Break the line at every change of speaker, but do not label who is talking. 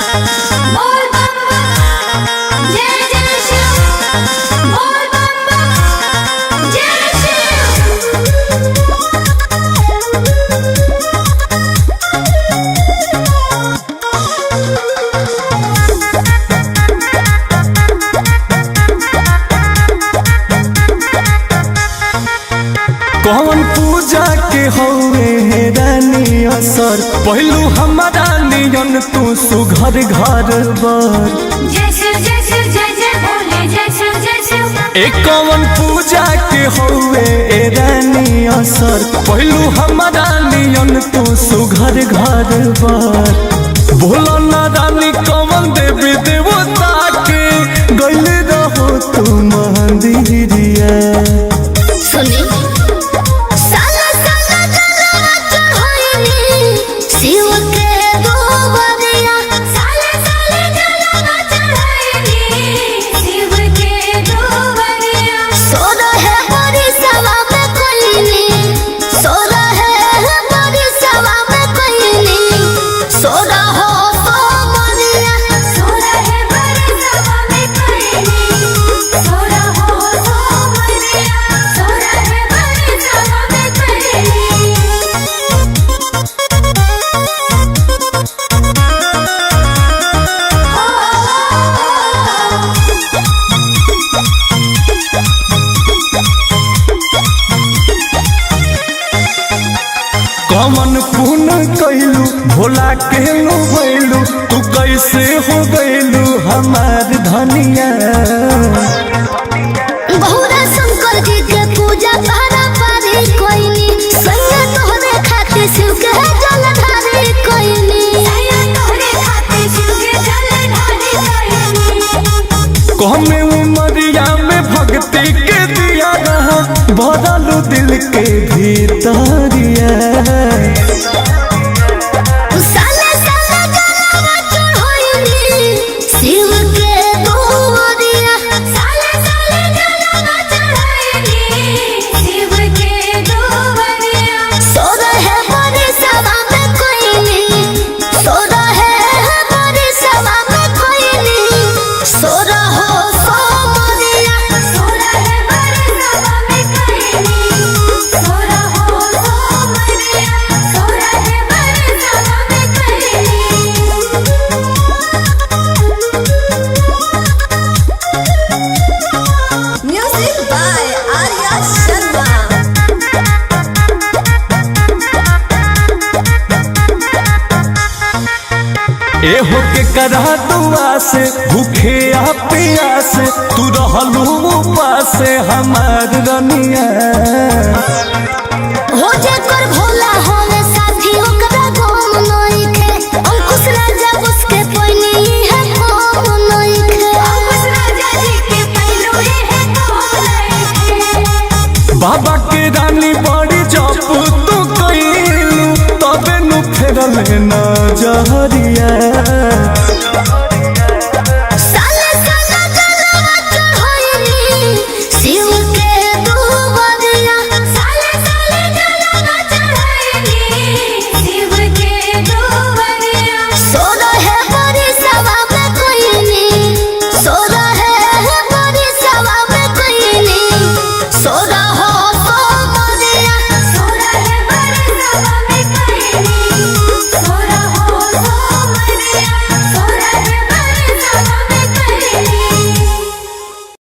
बोल बम बम जय जय शिव बोल बम बम जय शिव।
कौन पूजा के हौवे हे रानी असर पहलू हमारा नियन तू सुघर घर बर।
जय शिव जय शिव जय जय भोले जय शिव जय शिव।
एक कौन पूजा के हौवे ए रानी असर पहलू हमारा नियन तू सुघर घर बर। बोलो ना रानी कौन देवी देवता के गइल रहो तू मंदिरिया।
सुनी साला साला जलवा चढ़ाईनी शिव के दोबरिया। साला साला जलवा चढ़ाईनी शिव के दोबरिया। सोना है बड़ी सवा में कोईनी सोना है बड़ी सवा में कोईनी सोना हो तो मरिया। सोना है बड़ी सवा में कोईनी सोना हो तो मरिया। सोना है बड़ी सवा में कोईनी।
कमन पुन कैलू भोला के भैलू तू कैसे हो गैलू हमार धनिया।
बहुरा शंकर जी के पूजा पारा पारी कोइनी सैया तोहरे खातिर शिव के जलधारी कोइनी। सैया तोहरे खातिर शिव के जलधारी कोइनी।
कहमे उमरिया में भक्ति के दिया रहा भरलू दिल के भीतरिया।
साला साला जलवा चढ़ाईनी शिव के दोबरिया। साला साला जलवा चढ़ाईनी शिव के दोबरिया। सोना है बड़ी सवा में कोईनी सोना है बड़ी सवा में कोईनी सोना हो सो मरिया। सोना है बड़ी सवा में कोईनी सोना हो सो मरिया। सोना है बड़ी सवा में कोईनी। Music by Arya Sharma।
ए हो के करा दुआ से भूखे आ प्यास तू रहलू उपास हमार रनिया।
हो जाकर भोला हो